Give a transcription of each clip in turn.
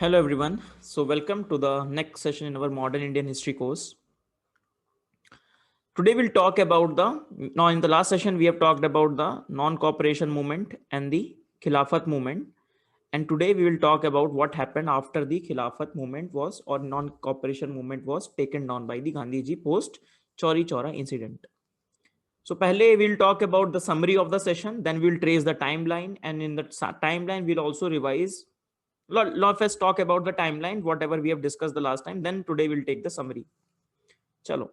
Hello everyone. So welcome to the next session in our modern Indian history course. Today we'll talk about now in the last session we have talked about the non-cooperation movement and the Khilafat movement. And today we will talk about what happened after the Khilafat movement was or non-cooperation movement was taken down by the Gandhiji post Chauri Chaura incident. So pehle we'll talk about the summary of the session, then we'll trace the timeline, and in the timeline we'll also revise. First talk about the timeline, whatever we have discussed the last time. Then today we'll take the summary. Chalo.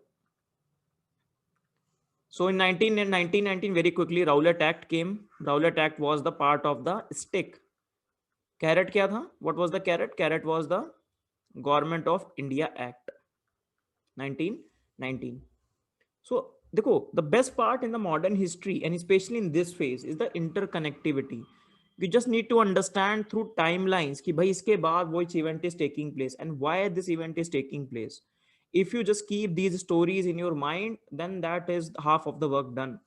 So in 1919, very quickly, Rowlatt Act came. Rowlatt Act was the part of the stick. Carrot kya tha? What was the carrot? Carrot was the Government of India Act 1919. So the best part in the modern history and especially in this phase is the interconnectivity. You just need to understand through timelines कि भाई इसके बाद which event is taking place and why this event is taking place. If you just keep these stories in your mind, then that is half of the work done.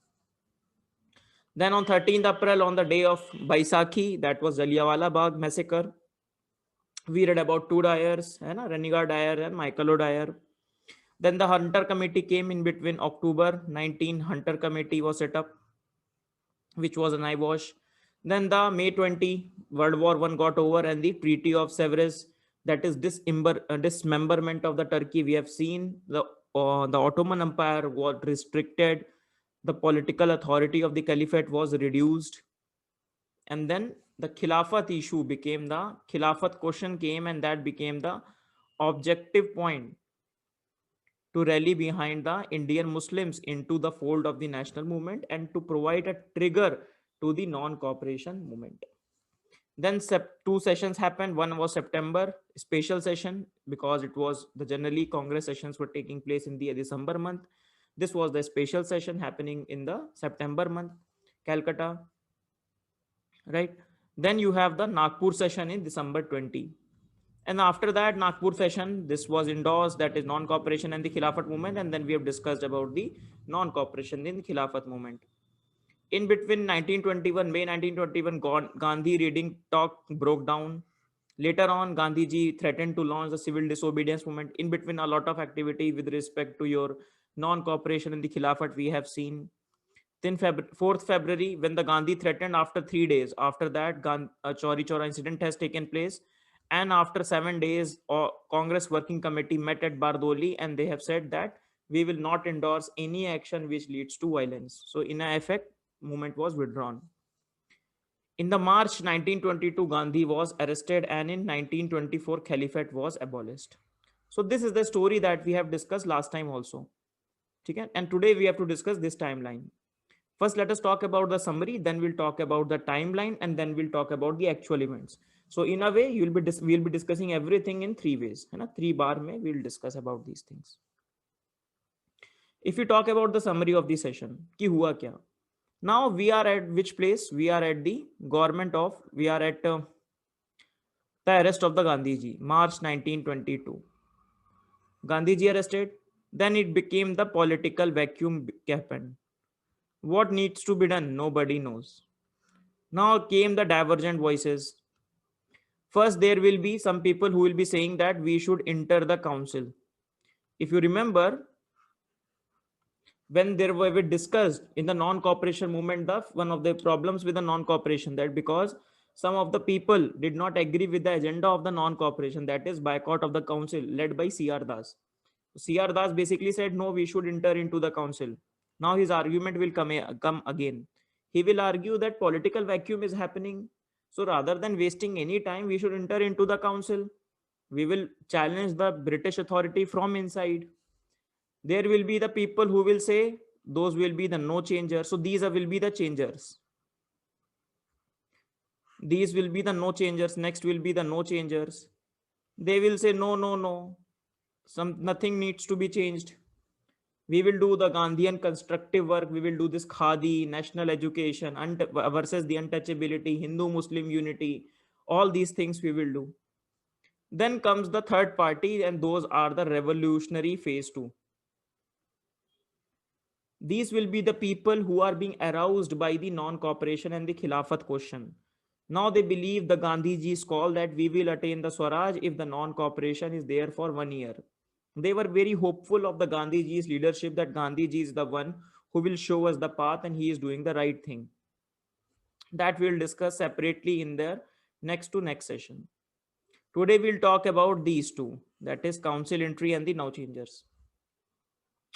Then on 13th April, on the day of Baisakhi, that was Jallianwala Bagh massacre. We read about two Dyers, Renigar Dyer and Michael O'Dyer. Then the Hunter Committee came in between. October 19, Hunter Committee was set up, which was an eyewash. Then the May 20, World War I got over and the Treaty of Sevres, that is dismemberment of the Turkey. We have seen the Ottoman Empire was restricted. The political authority of the Caliphate was reduced. And then the Khilafat issue became the Khilafat question came, and that became the objective point to rally behind the Indian Muslims into the fold of the national movement and to provide a trigger to the non-cooperation movement. Then two sessions happened. One was September special session because it was the generally Congress sessions were taking place in the December month. This was the special session happening in the September month, Calcutta, right? Then you have the Nagpur session in December 20. And after that Nagpur session, this was endorsed, that is non-cooperation and the Khilafat movement. And then we have discussed about the non-cooperation in the Khilafat movement. In between 1921, May 1921, Gandhi reading talk broke down. Later on, Gandhiji threatened to launch the civil disobedience movement. In between, a lot of activity with respect to your non-cooperation in the Khilafat we have seen. Then 4th February, when the Gandhi threatened, after 3 days, after that, Chauri Chaura incident has taken place. And after 7 days, Congress Working Committee met at Bardoli and they have said that we will not endorse any action which leads to violence. So in effect, movement was withdrawn. In the March 1922, Gandhi was arrested and in 1924, Caliphate was abolished. So this is the story that we have discussed last time also. Okay? And today we have to discuss this timeline. First, let us talk about the summary, then we'll talk about the timeline, and then we'll talk about the actual events. So in a way, we'll be discussing everything in 3 ways. 3 bar mein we'll discuss about these things. If you talk about the summary of the session, ki hua kya? Now we are at which place? We are at the we are at the arrest of the Gandhiji, March 1922. Gandhiji arrested, then it became the political vacuum happened. What needs to be done? Nobody knows. Now came the divergent voices. First, there will be some people who will be saying that we should enter the council. If you remember, when there were discussed in the non-cooperation movement, one of the problems with the non-cooperation, that because some of the people did not agree with the agenda of the non-cooperation, that is boycott of the council led by C.R. Das. C.R. Das basically said, no, we should enter into the council. Now his argument will come again. He will argue that political vacuum is happening. So rather than wasting any time, we should enter into the council. We will challenge the British authority from inside. There will be the people who will say those will be the no changers. So these will be the changers. These will be the no changers. Next will be the no changers. They will say no, no, no. Nothing needs to be changed. We will do the Gandhian constructive work. We will do this khadi, national education, versus the untouchability, Hindu-Muslim unity. All these things we will do. Then comes the third party, and those are the revolutionary phase 2. These will be the people who are being aroused by the non-cooperation and the Khilafat question. Now they believe the Gandhiji's call that we will attain the Swaraj if the non-cooperation is there for 1 year. They were very hopeful of the Gandhiji's leadership, that Gandhiji is the one who will show us the path and he is doing the right thing. That we'll discuss separately in their next session. Today we'll talk about these two, that is council entry and the now changers.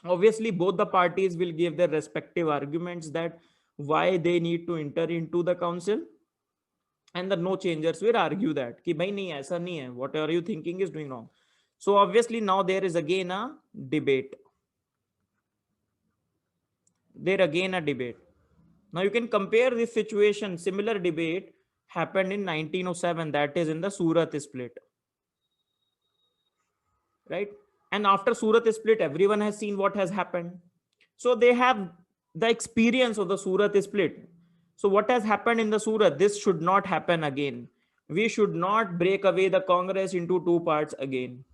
Obviously, both the parties will give their respective arguments that why they need to enter into the council, and the no changers will argue that कि भाई नहीं ऐसा नहीं है, whatever you thinking is doing wrong. So obviously now there is again a debate. Now you can compare this situation. Similar debate happened in 1907, that is in the Surat split, right? And after Surat split, everyone has seen what has happened. So they have the experience of the Surat split. So what has happened in the Surat, this should not happen again. We should not break away the Congress into two parts again.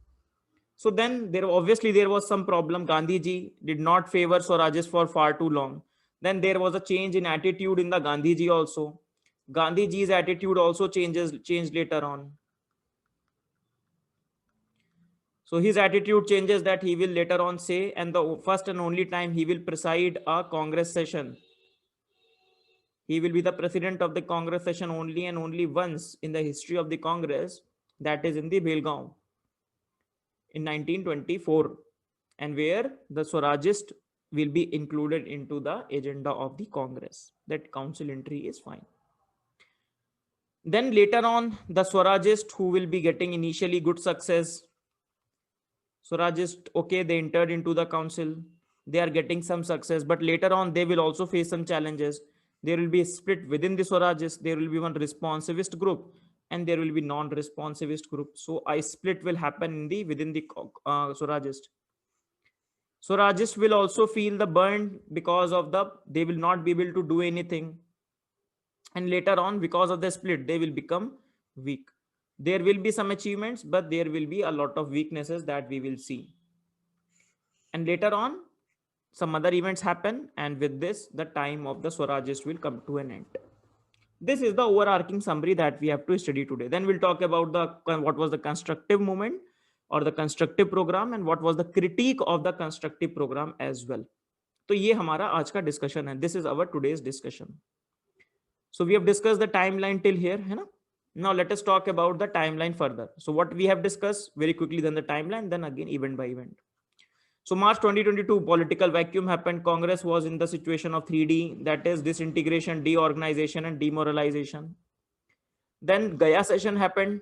So then there was some problem. Gandhiji did not favor Swarajist for far too long. Then there was a change in attitude in the Gandhiji also. Gandhiji's attitude also changed later on. So his attitude changes, that he will later on say, and the first and only time he will preside a Congress session. He will be the president of the Congress session only and only once in the history of the Congress, that is in the Belgaum in 1924, and where the Swarajist will be included into the agenda of the Congress. That council entry is fine. Then later on, the Swarajist who will be getting initially good success, Swarajist, okay, they entered into the council, they are getting some success, but later on they will also face some challenges. There will be a split within the Swarajist. There will be one responsivist group and there will be non-responsivist group. So a split will happen in within the Swarajist. Swarajist will also feel the burn because of they will not be able to do anything. And later on, because of the split, they will become weak. There will be some achievements, but there will be a lot of weaknesses that we will see. And later on, some other events happen, and with this, the time of the Swarajist will come to an end. This is the overarching summary that we have to study today. Then we'll talk about what was the constructive movement or the constructive program, and what was the critique of the constructive program as well. तो ये हमारा आज का discussion है. This is our today's discussion. So we have discussed the timeline till here, है ना? Now let us talk about the timeline further. So what we have discussed very quickly, then the timeline, then again event by event. So March 2022, political vacuum happened. Congress was in the situation of 3D, that is disintegration, deorganization, and demoralization. Then Gaya session happened,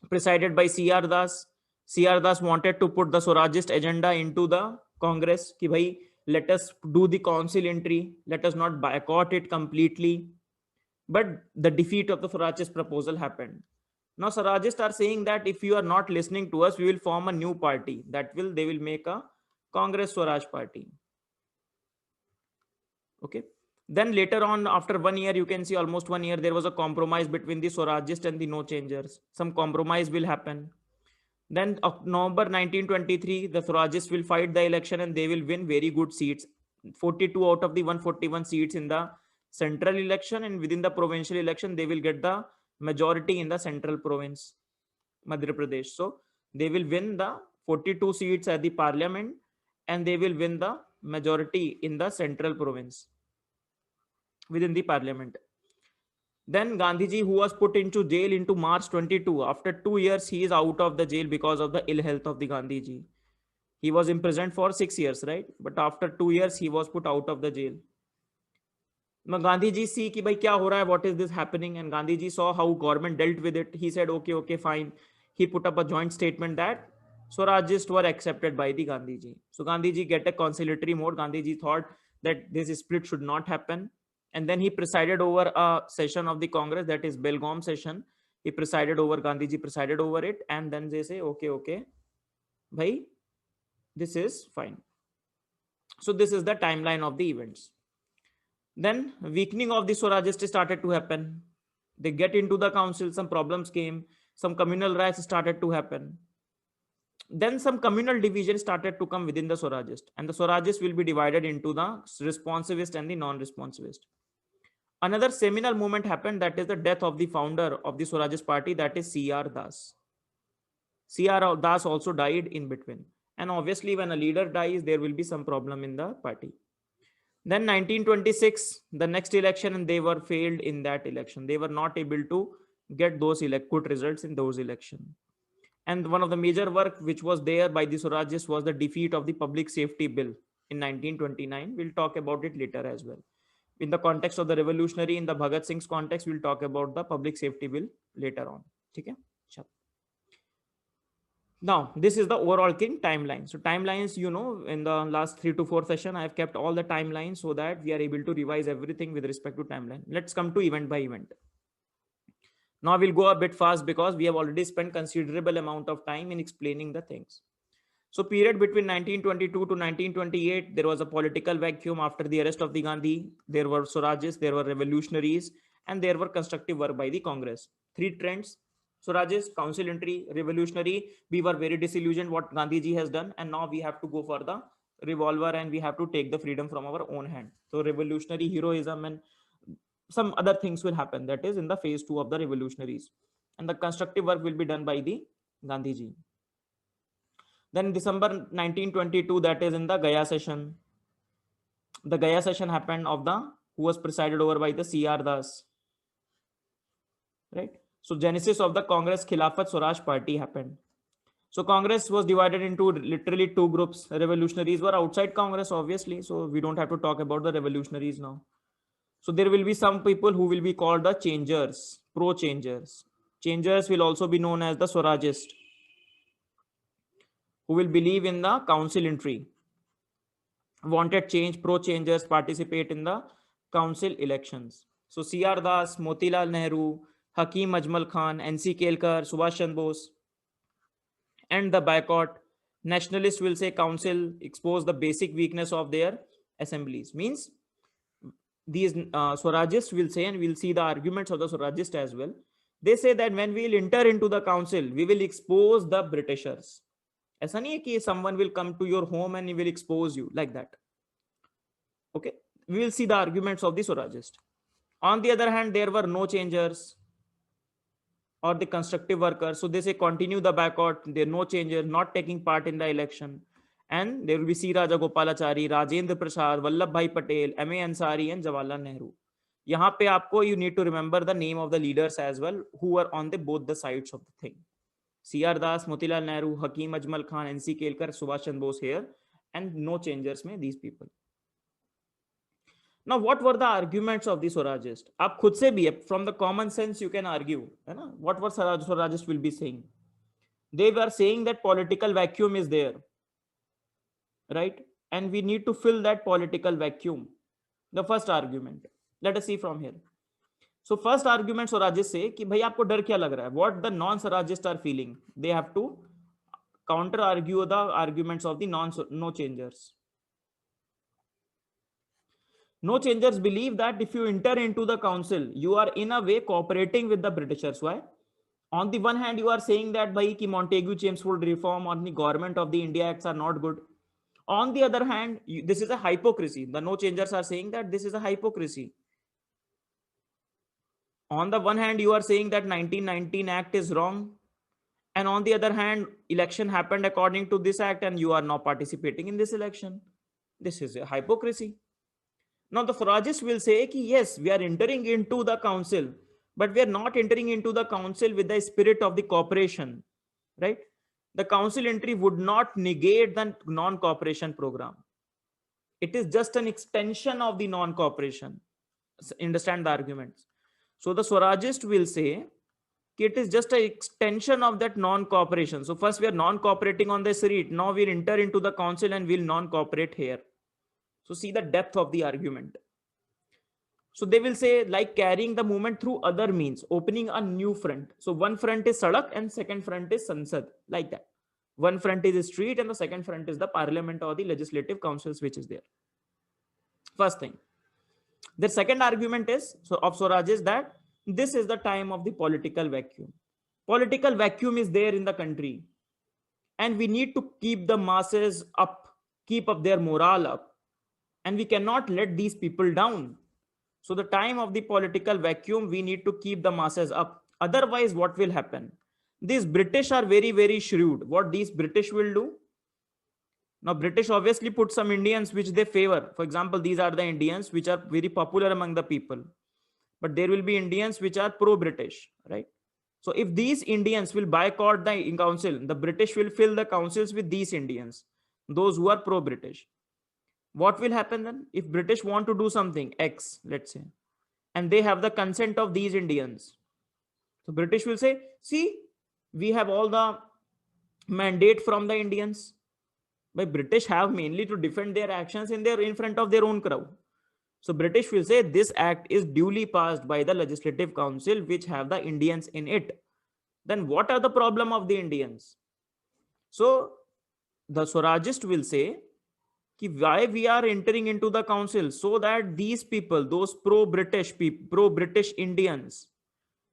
presided by C.R. Das. C.R. Das wanted to put the Swarajist agenda into the Congress. Ki bhai, let us do the council entry. Let us not boycott it completely. But the defeat of the Swarajist proposal happened. Now Swarajists are saying that if you are not listening to us, we will form a new party. They will make a Congress Swaraj party. Okay. Then later on, after 1 year, you can see almost 1 year, there was a compromise between the Swarajist and the no changers. Some compromise will happen. Then November 1923, the Swarajist will fight the election and they will win very good seats. 42 out of the 141 seats in the central election, and within the provincial election, they will get the majority in the central province, Madhya Pradesh. So they will win the 42 seats at the parliament and they will win the majority in the central province within the parliament. Then Gandhiji, who was put into jail into March 22, after 2 years, he is out of the jail because of the ill health of the Gandhiji. He was imprisoned for 6 years, right? But after 2 years, he was put out of the jail. Gandhiji see कि भाई क्या हो रहा है, what is this happening, and Gandhiji saw how government dealt with it. He said, okay, fine. He put up a joint statement that Swarajists were accepted by the Gandhiji. So Gandhiji get a conciliatory mode. Gandhiji thought that this split should not happen. And then he presided over a session of the Congress, that is Belgaum session. Gandhiji presided over it. And then they say, okay, bhai, this is fine. So this is the timeline of the events. Then weakening of the Swarajists started to happen. They get into the council, some problems came, some communal riots started to happen. Then some communal division started to come within the Swarajist, and the Swarajists will be divided into the responsivist and the non-responsivist. Another seminal moment happened, that is the death of the founder of the Swarajist party, that is CR Das. CR Das also died in between. And obviously, when a leader dies, there will be some problem in the party. Then 1926, the next election, and they were failed in that election. They were not able to get those good results in those elections. And one of the major work which was there by the Swarajist was the defeat of the Public Safety Bill in 1929. We'll talk about it later as well. In the context of the revolutionary, in the Bhagat Singh's context, we'll talk about the Public Safety Bill later on. Okay? Now, this is the overall king timeline. So timelines, in the last 3 to 4 session, I have kept all the timelines so that we are able to revise everything with respect to timeline. Let's come to event by event. Now we'll go a bit fast because we have already spent considerable amount of time in explaining the things. So period between 1922 to 1928, there was a political vacuum after the arrest of the Gandhi. There were Swarajists, there were revolutionaries, and there were constructive work by the Congress. Three trends: Swarajist, council entry, revolutionary. We were very disillusioned what Gandhi ji has done, and now we have to go for the revolver and we have to take the freedom from our own hand. So revolutionary heroism and some other things will happen. That is in the phase 2 of the revolutionaries, and the constructive work will be done by the Gandhi ji. Then December 1922, that is in the Gaya session. The Gaya session happened of the who was presided over by the CR Das. Right. So genesis of the Congress Khilafat Swaraj party happened. So Congress was divided into literally two groups. Revolutionaries were outside Congress, obviously. So we don't have to talk about the revolutionaries now. So there will be some people who will be called the changers, pro-changers. Changers will also be known as the Swarajist, who will believe in the council entry. Wanted change, pro-changers participate in the council elections. So CR Das, Motilal Nehru, Hakim Ajmal Khan, NC Kelkar, Subhash Chandra Bose, and the boycott. Nationalists will say council expose the basic weakness of their assemblies. Means these Swarajists will say, and we'll see the arguments of the Swarajist as well. They say that when we will enter into the council, we will expose the Britishers. ऐसा नहीं है कि someone will come to your home and he will expose you like that. Okay, we will see the arguments of the Swarajist. On the other hand, there were no changers or the constructive workers. So they say continue the boycott. There are no changers, not taking part in the election. And there will be C. Rajagopalachari, Rajendra Prasad, Vallabh Bhai Patel, M.A. Ansari, and Jawaharlal Nehru. यहाँ पे आपको you need to remember the name of the leaders as well who were on the both the sides of the thing. CR Das, Motilal Nehru, Hakim Ajmal Khan, NC Kelkar, Subhash Chandra Bose here, and no changers में these people. Now, what were the arguments of the Swarajist? आप खुद से भी from the common sense you can argue, है ना? What were Swarajist will be saying? They were saying that political vacuum is there, right? And we need to fill that political vacuum. The first argument. Let us see from here. So first argument Swarajist say कि भाई आपको डर क्या लग रहा है? What the non-Swarajists are feeling? They have to counter argue the arguments of the no changers. No changers believe that if you enter into the council, you are in a way cooperating with the Britishers. Why? On the one hand, you are saying that bhai ki Montagu Chelmsford reform or the government of the India Acts are not good. On the other hand, this is a hypocrisy. The no changers are saying that this is a hypocrisy. On the one hand, you are saying that 1919 Act is wrong. And on the other hand, election happened according to this act and you are not participating in this election. This is a hypocrisy. Now the Swarajists will say ki yes, we are entering into the council, but we are not entering into the council with the spirit of the cooperation, right? The council entry would not negate the non-cooperation program. It is just an extension of the non-cooperation. Understand the arguments. So the Swarajist will say it is just an extension of that non-cooperation. So first we are non-cooperating on the street. Now we'll enter into the council and we'll non-cooperate here. So see the depth of the argument. So they will say like carrying the movement through other means, opening a new front. So one front is Sadak and second front is Sansad, like that. One front is the street and the second front is the parliament or the legislative councils which is there. First thing. The second argument is of Swaraj is that this is the time of the political vacuum. Political vacuum is there in the country. And we need to keep the masses up, keep up their morale up. And we cannot let these people down. So the time of the political vacuum, we need to keep the masses up. Otherwise, what will happen? These British are very, very shrewd. What these British will do? Now, British obviously put some Indians which they favor. For example, these are the Indians which are very popular among the people. But there will be Indians which are pro-British, right? So if these Indians will boycott the council, the British will fill the councils with these Indians, those who are pro-British. What will happen then? If British want to do something, X, let's say, and they have the consent of these Indians, so British will say, see, we have all the mandate from the Indians. But British have mainly to defend their actions in front of their own crowd. So British will say this act is duly passed by the Legislative Council, which have the Indians in it. Then what are the problem of the Indians? So the Swarajist will say why we are entering into the council, so that these people, those pro-British people, pro-British Indians,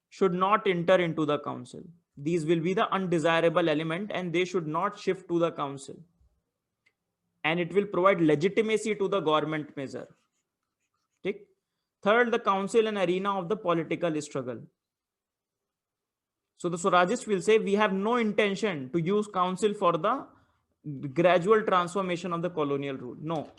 should not enter into the council. These will be the undesirable element and they should not shift to the council. And it will provide legitimacy to the government measure. Okay? Third, the council and arena of the political struggle. So the Swarajist will say we have no intention to use council for the gradual transformation of the colonial rule. No,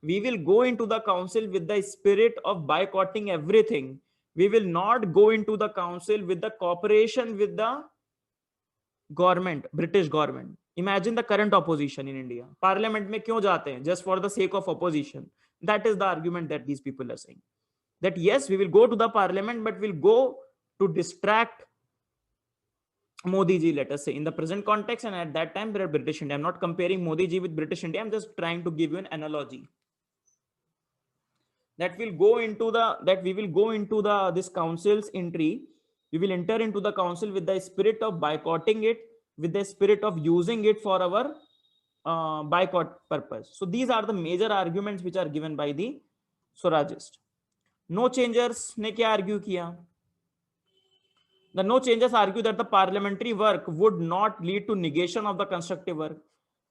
we will go into the council with the spirit of boycotting everything. We will not go into the council with the cooperation with the government, British government. Imagine the current opposition in India. Parliament में क्यों जाते हैं? Just for the sake of opposition. That is the argument that these people are saying. That yes, we will go to the parliament, but we'll go to distract Modi ji, let us say, in the present context, and at that time, there are British India. I'm not comparing Modi ji with British India. I'm just trying to give you an analogy. That we will go into this council's entry. We will enter into the council with the spirit of boycotting it, with the spirit of using it for our boycott purpose. So these are the major arguments which are given by the Swarajist. No changers ने क्या argue किया? The no changers argue that the parliamentary work would not lead to negation of the constructive work.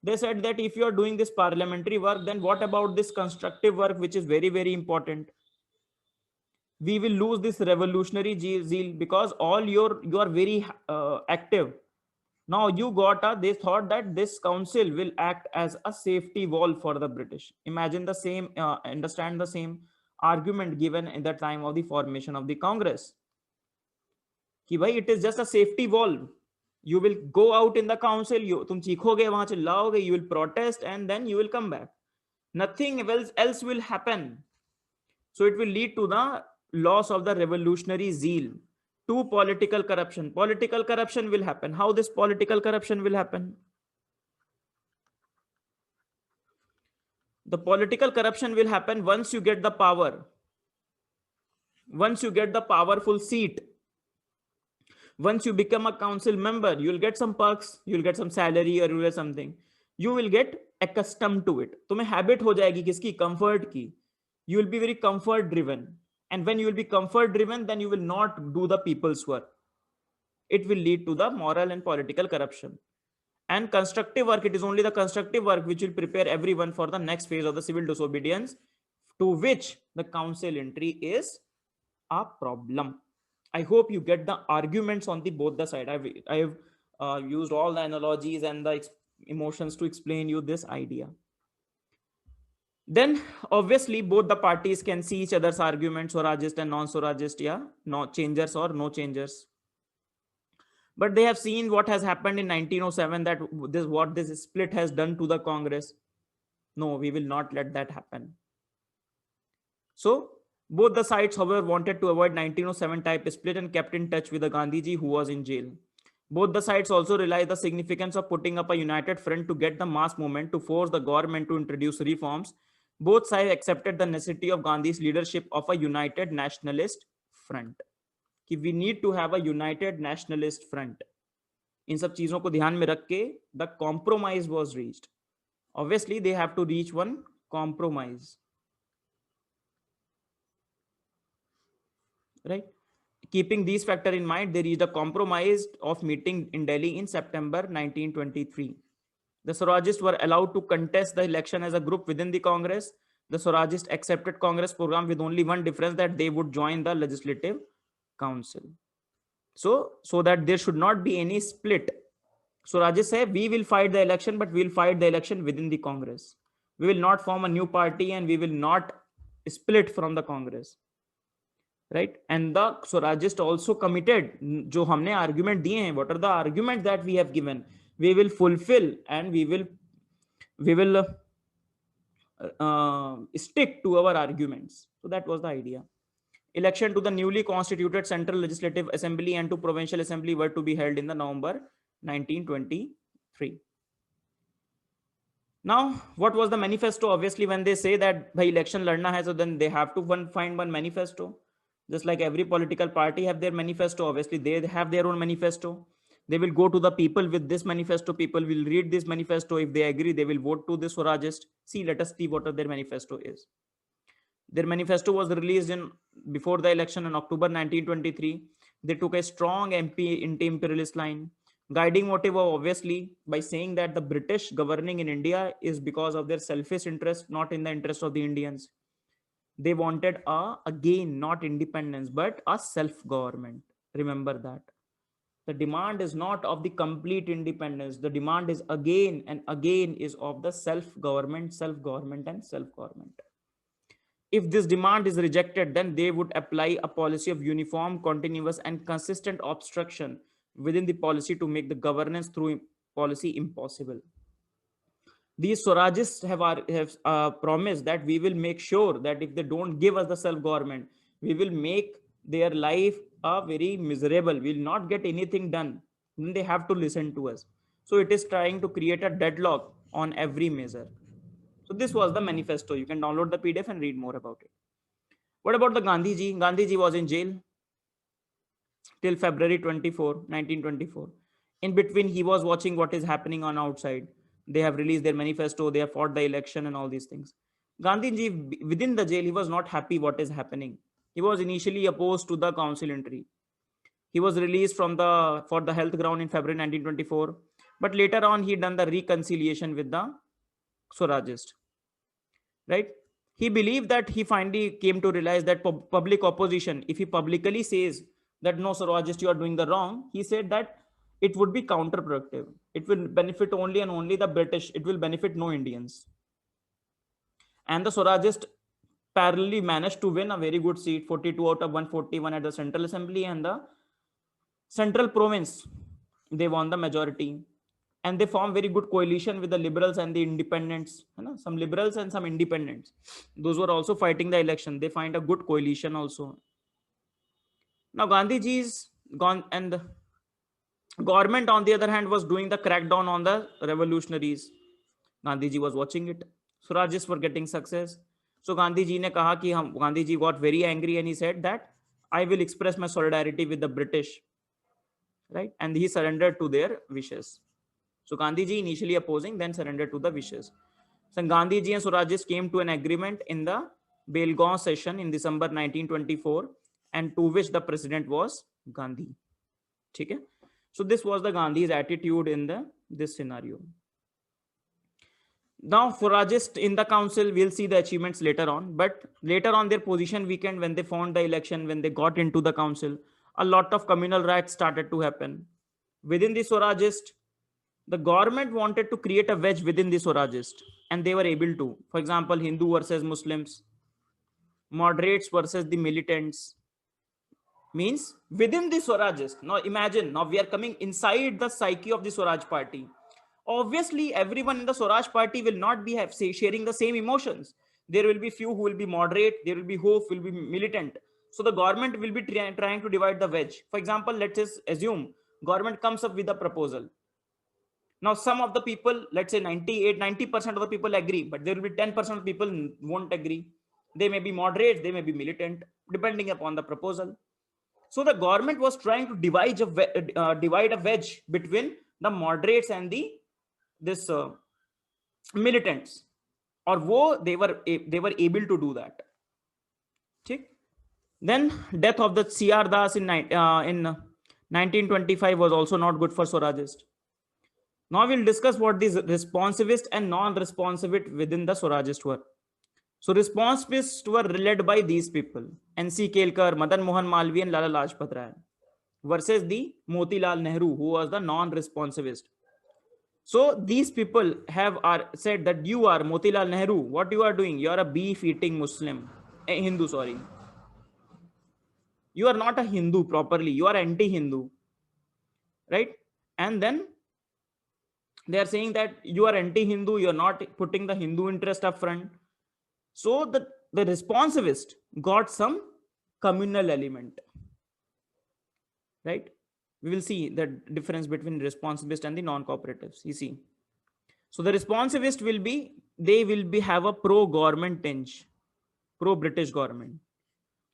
They said that if you are doing this parliamentary work, then what about this constructive work, which is very, very important? We will lose this revolutionary zeal because you are very active. Now they thought that this council will act as a safety wall for the British. Imagine the same, understand the same argument given in the time of the formation of the Congress. कि भाई it is just a safety wall. You will go out in the council, तुम चीखोगे, वहां चिल्लाओगे, you will protest and then you will come back. Nothing else will happen. So it will lead to the loss of the revolutionary zeal. To political corruption. Political corruption will happen. How this political corruption will happen? The political corruption will happen once you get the power. Once you get the powerful seat. Once you become a council member, you'll get some perks, you'll get some salary or you'll get something. You will get accustomed to it. तुम्हें habit हो जाएगी किसकी? Comfort की. You will be very comfort driven. And when you will be comfort driven, then you will not do the people's work. It will lead to the moral and political corruption. And constructive work, it is only the constructive work which will prepare everyone for the next phase of the civil disobedience, to which the council entry is a problem. I hope you get the arguments on both the side. I have used all the analogies and the emotions to explain you this idea. Then obviously both the parties can see each other's arguments, Swarajist and non-Swarajist, yeah, no changers or no changers. But they have seen what has happened in 1907, that this split has done to the Congress. No, we will not let that happen. So both the sides, however, wanted to avoid 1907 type split and kept in touch with the Gandhiji, who was in jail. Both the sides also realized the significance of putting up a united front to get the mass movement to force the government to introduce reforms. Both sides accepted the necessity of Gandhi's leadership of a united nationalist front. कि we need to have a united nationalist front. इन सब चीजों को ध्यान में रख के the compromise was reached. Obviously, they have to reach one compromise. Right? Keeping these factors in mind, they reached a compromise of meeting in Delhi in September 1923. The Swarajists were allowed to contest the election as a group within the Congress. The Swarajist accepted Congress program with only one difference, that they would join the legislative council. So that there should not be any split. Swarajist said, we will fight the election, but we will fight the election within the Congress. We will not form a new party and we will not split from the Congress. Right? And the Swarajist also committed, जो हमने argument दिए हैं, what are the arguments that we have given, we will fulfill and we will stick to our arguments. So that was the idea. Election to the newly constituted Central Legislative Assembly and to Provincial Assembly were to be held in the November 1923. Now, what was the manifesto? Obviously, when they say that bhai election ladna hai, so then they have to find one manifesto. Just like every political party have their manifesto, obviously they have their own manifesto. They will go to the people with this manifesto. People will read this manifesto. If they agree, they will vote to this Swarajist. See, let us see what their manifesto is. Their manifesto was released before the election in October 1923. They took a strong anti-imperialist line. Guiding motive was obviously by saying that the British governing in India is because of their selfish interest, not in the interest of the Indians. They wanted again, not independence, but a self-government. Remember that. The demand is not of the complete independence. The demand is again and again is of the self-government, self-government and self-government. If this demand is rejected, then they would apply a policy of uniform, continuous and consistent obstruction within the policy to make the governance through policy impossible. These Swarajists have promised that we will make sure that if they don't give us the self-government, we will make their life very miserable. We will not get anything done. Then they have to listen to us. So it is trying to create a deadlock on every measure. So this was the manifesto. You can download the PDF and read more about it. What about the Gandhiji? Gandhiji was in jail till February 24, 1924. In between, he was watching what is happening on outside. They have released their manifesto. They have fought the election and all these things. Gandhiji, within the jail, he was not happy what is happening. He was initially opposed to the council entry. He was released for the health ground in February 1924. But later on, he done the reconciliation with the Swarajist. Right? He believed that he finally came to realize that public opposition, if he publicly says that no, Swarajist, you are doing the wrong, he said that it would be counterproductive. It will benefit only and only the British. It will benefit no Indians. And the Swarajist parallelly managed to win a very good seat, 42 out of 141 at the Central Assembly, and the Central Province, they won the majority. And they formed very good coalition with the liberals and the independents. Some liberals and some independents. Those were also fighting the election. They find a good coalition also. Now Gandhiji is gone, and the government, on the other hand, was doing the crackdown on the revolutionaries. Gandhiji was watching it. Swarajists were getting success. So Gandhiji ne kaha ki Gandhiji got very angry and he said that I will express my solidarity with the British. Right? And he surrendered to their wishes. So Gandhiji initially opposing, then surrendered to the wishes. So Gandhiji and Swarajist came to an agreement in the Belgaum session in December 1924, and to which the president was Gandhi. Okay? So this was the Gandhi's attitude in this scenario. Now Swarajist in the council, we'll see the achievements later on, but later on their position weakened when they found the election, when they got into the council. A lot of communal riots started to happen. Within the Swarajist, the government wanted to create a wedge within the Swarajist, and they were able to. For example, Hindu versus Muslims, moderates versus the militants. Means within the Swarajist. Now imagine, now we are coming inside the psyche of the Swaraj party. Obviously, everyone in the Swaraj party will not be sharing the same emotions. There will be few who will be moderate, there will be who will be militant. So the government will be trying to divide the wedge. For example, let's just assume government comes up with a proposal. Now, some of the people, let's say 90% of the people agree, but there will be 10% of people won't agree. They may be moderate, they may be militant, depending upon the proposal. So the government was trying to divide a wedge between the moderates and this militants, or they were able to do that. Okay? Then death of the C.R. Das in 1925 was also not good for Swarajist. Now we'll discuss what these responsivist and non-responsivist within the Swarajist were. So responsivists were led by these people: N.C. Kelkar, Madan Mohan Malviya, and Lala Lajpat Rai, versus the Motilal Nehru, who was the non-responsivist. So these people have said that you are Motilal Nehru. What you are doing? You are a beef-eating Muslim, Hindu. Sorry, you are not a Hindu properly. You are anti-Hindu, right? And then they are saying that you are anti-Hindu. You are not putting the Hindu interest up front. So the responsivist got some communal element, right? We will see the difference between responsivist and the non-cooperatives. You see. So the responsivist will be, they will be have a pro-government tinge, pro-British government.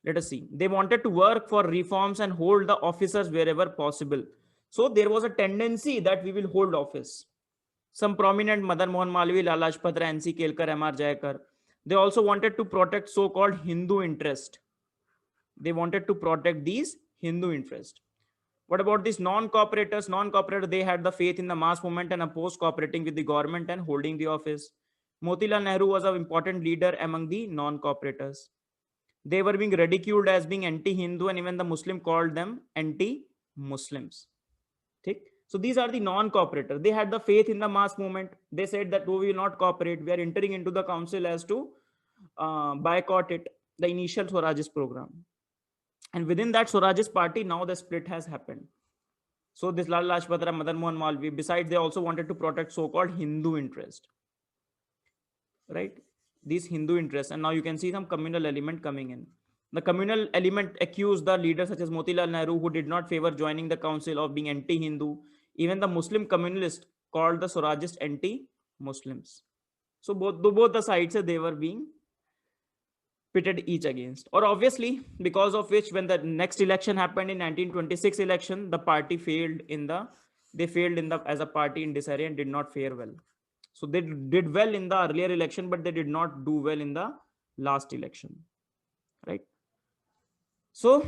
Let us see. They wanted to work for reforms and hold the officers wherever possible. So there was a tendency that we will hold office. Some prominent, Madan Mohan Malviya, Lala Lajpat Rai, N.C. Kelkar, M.R. Jayakar, they also wanted to protect so-called Hindu interest. They wanted to protect these Hindu interest. What about these non-cooperators? Non-cooperators, they had the faith in the mass movement and opposed cooperating with the government and holding the office. Motilal Nehru was an important leader among the non-cooperators. They were being ridiculed as being anti-Hindu, and even the Muslim called them anti-Muslims. So these are the non-cooperators. They had the faith in the mass movement. They said that we will not cooperate. We are entering into the council as to boycott it, the initial Swarajist program. And within that Swarajist party, now the split has happened. So this Lala Lajpat Rai, Madan Mohan Malviya, besides they also wanted to protect so-called Hindu interest, right? These Hindu interests, and now you can see some communal element coming in. The communal element accused the leaders such as Motilal Nehru, who did not favor joining the council, of being anti-Hindu. Even the Muslim communalists called the Swarajist anti-Muslims. So both the sides, they were being pitted each against. Or obviously, because of which, when the next election happened in 1926 election, the party failed in the as a party in disarray and did not fare well. So they did well in the earlier election, but they did not do well in the last election, right? So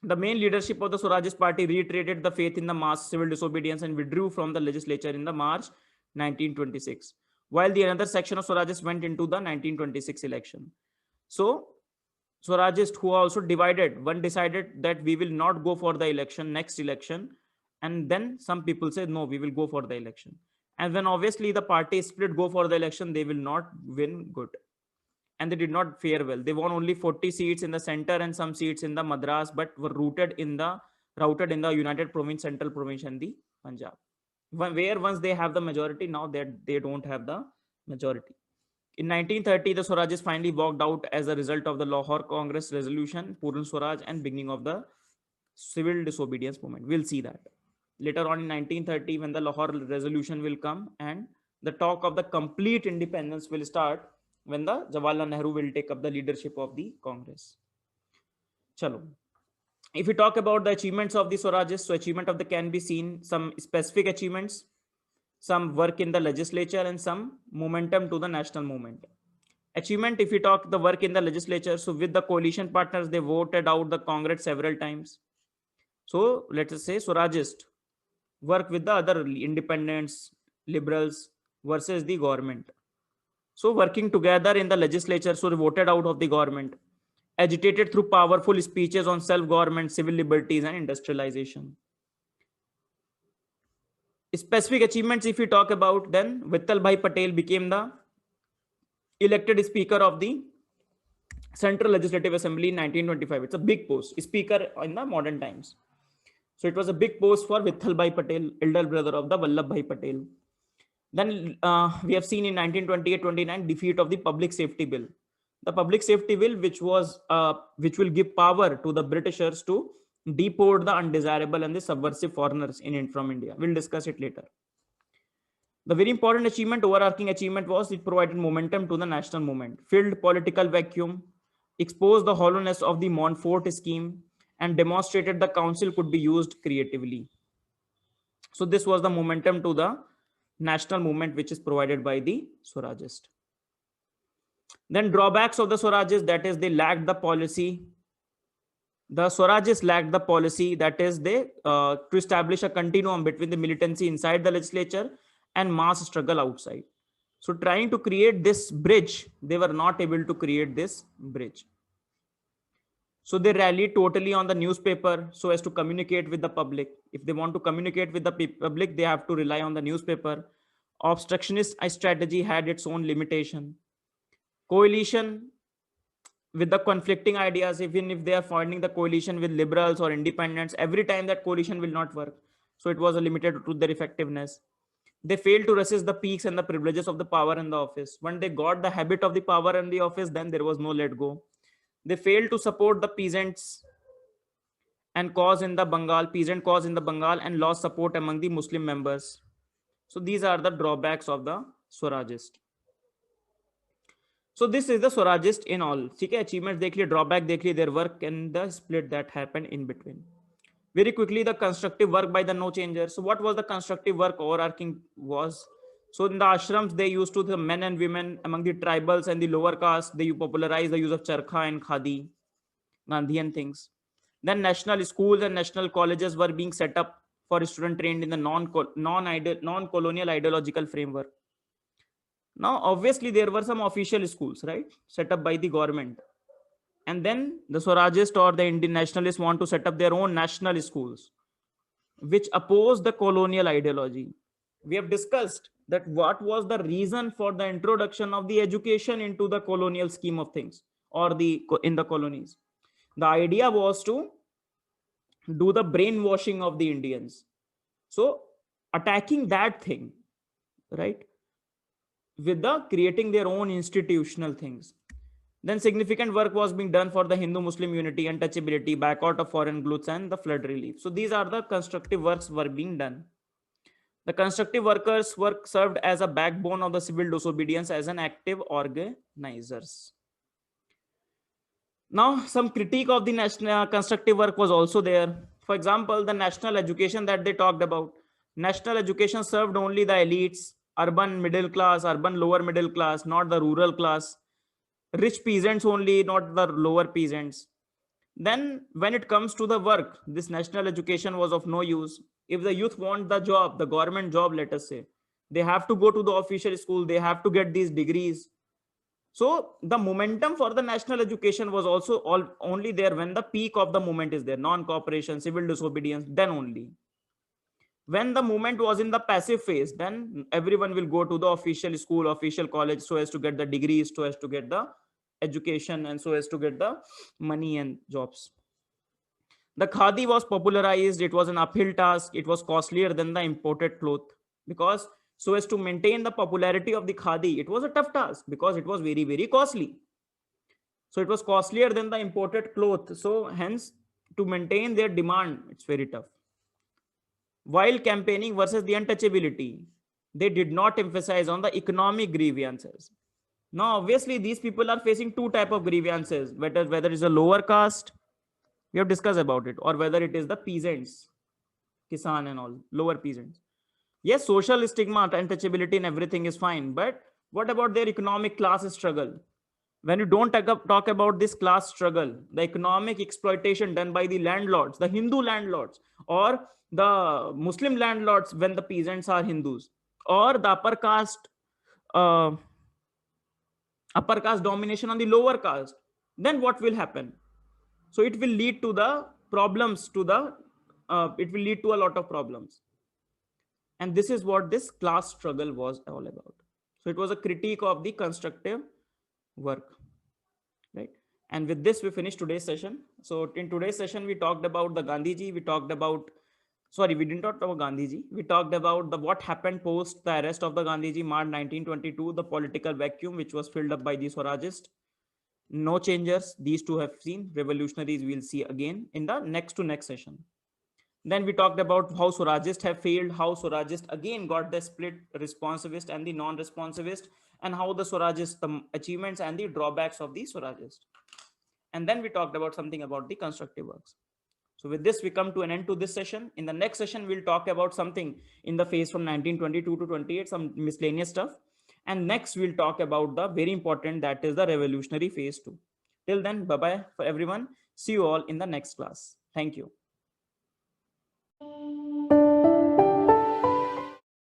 the main leadership of the Swarajist party reiterated the faith in the mass civil disobedience and withdrew from the legislature in the March 1926, while the another section of Swarajists went into the 1926 election. So Swarajists, who also divided, one decided that we will not go for the election, next election, and then some people said no, we will go for the election. And when obviously the party split, go for the election, they will not win good. And they did not fare well. They won only 40 seats in the center and some seats in the Madras, but were routed in the United Province, Central Province, and the Punjab. Where once they have the majority, now that they don't have the majority. In 1930, the Swarajists finally walked out as a result of the Lahore Congress resolution, Purna Swaraj, and beginning of the civil disobedience movement. We'll see that later on in 1930 when the Lahore resolution will come, and the talk of the complete independence will start when the Jawaharlal Nehru will take up the leadership of the Congress. Chalo. If we talk about the achievements of the Swarajists, so achievement of the can be seen, some specific achievements, some work in the legislature, and some momentum to the national movement. Achievement, if we talk the work in the legislature, so with the coalition partners, they voted out the Congress several times. So let us say Swarajist work with the other independents, liberals versus the government. So working together in the legislature, so they voted out of the government, agitated through powerful speeches on self-government, civil liberties, and industrialization. Specific achievements, if we talk about, then Vittal Bhai Patel became the elected speaker of the Central Legislative Assembly in 1925. It's a big post, speaker in the modern times. So it was a big post for Vittal Bhai Patel, elder brother of the Vallabh Bhai Patel. Then we have seen in 1928-29 defeat of the Public Safety Bill. The Public Safety Bill, which will give power to the Britishers to deport the undesirable and the subversive foreigners from India. We'll discuss it later. The very important achievement, overarching achievement, was it provided momentum to the national movement, filled political vacuum, exposed the hollowness of the Montfort scheme, and demonstrated the council could be used creatively. So this was the momentum to the national movement, which is provided by the Swarajist. Then drawbacks of the Swarajist, that is they lacked the policy. The Swarajists lacked the policy, that is they to establish a continuum between the militancy inside the legislature and mass struggle outside. So trying to create this bridge, they were not able to create this bridge. So they rallied totally on the newspaper so as to communicate with the public. If they want to communicate with the public, they have to rely on the newspaper. Obstructionist strategy had its own limitation. Coalition with the conflicting ideas, even if they are finding the coalition with liberals or independents, every time that coalition will not work. So it was limited to their effectiveness. They failed to resist the peaks and the privileges of the power in the office. When they got the habit of the power in the office, then there was no let go. They failed to support the peasants and cause in the Bengal, peasant cause in the Bengal, and lost support among the Muslim members. So these are the drawbacks of the Swarajist. So this is the Swarajist in all. ठीक है, achievements देख लिए, drawback देख लिए, their work and the split that happened in between. Very quickly, the constructive work by the no changers. So what was the constructive work overarching was? So in the ashrams, they used to, the men and women among the tribals and the lower caste, they popularized the use of charkha and khadi, Gandhian things. Then national schools and national colleges were being set up for students trained in the non-colonial ideological framework. Now, obviously, there were some official schools, right, set up by the government. And then the Swarajist or the Indian nationalists want to set up their own national schools, which oppose the colonial ideology. We have discussed that what was the reason for the introduction of the education into the colonial scheme of things, or in the colonies. The idea was to do the brainwashing of the Indians. So attacking that thing, right, with the creating their own institutional things. Then significant work was being done for the Hindu-Muslim unity, untouchability, boycott of foreign goods, and the flood relief. So these are the constructive works were being done. The constructive workers work served as a backbone of the civil disobedience as an active organizers. Now, some critique of the national constructive work was also there. For example, the national education that they talked about. National education served only the elites, urban middle class, urban lower middle class, not the rural class. Rich peasants only, not the lower peasants. Then when it comes to the work, this national education was of no use. If the youth want the job, the government job, let us say, they have to go to the official school, they have to get these degrees. So the momentum for the national education was also only there when the peak of the movement is there, non-cooperation, civil disobedience, then only. When the movement was in the passive phase, then everyone will go to the official school, official college, so as to get the degrees, so as to get the education, and so as to get the money and jobs. The khadi was popularized. It was an uphill task. It was costlier than the imported cloth, because so as to maintain the popularity of the khadi, it was a tough task because it was very, very costly. So it was costlier than the imported cloth. So hence, to maintain their demand, it's very tough. While campaigning versus the untouchability, they did not emphasize on the economic grievances. Now, obviously, these people are facing two types of grievances, whether it's a lower caste, we have discussed about it, or whether it is the peasants, kisan and all, lower peasants. Yes, social stigma, untouchability and everything is fine, but what about their economic class struggle? When you don't talk about this class struggle, the economic exploitation done by the landlords, the Hindu landlords, or the Muslim landlords when the peasants are Hindus, or the uh, upper caste domination on the lower caste, then what will happen? So it will lead to the problems it will lead to a lot of problems. And this is what this class struggle was all about. So it was a critique of the constructive work, right? And with this, we finish today's session. So in today's session, we talked about the Gandhiji. We talked about, sorry, we didn't talk about Gandhiji. We talked about what happened post the arrest of the Gandhiji, March 1922, the political vacuum, which was filled up by the Swarajist. No changers, these two have seen. Revolutionaries we'll see again in the next session. Then we talked about how Swarajists have failed, how Swarajists again got the split responsivist and the non-responsivist, and how the Swarajists, the achievements and the drawbacks of the Swarajist. And then we talked about something about the constructive works. So with this, we come to an end to this session. In the next session, we'll talk about something in the phase from 1922 to 28, some miscellaneous stuff. And next, we'll talk about the very important, that is the revolutionary phase 2. Till then, bye-bye for everyone. See you all in the next class. Thank you.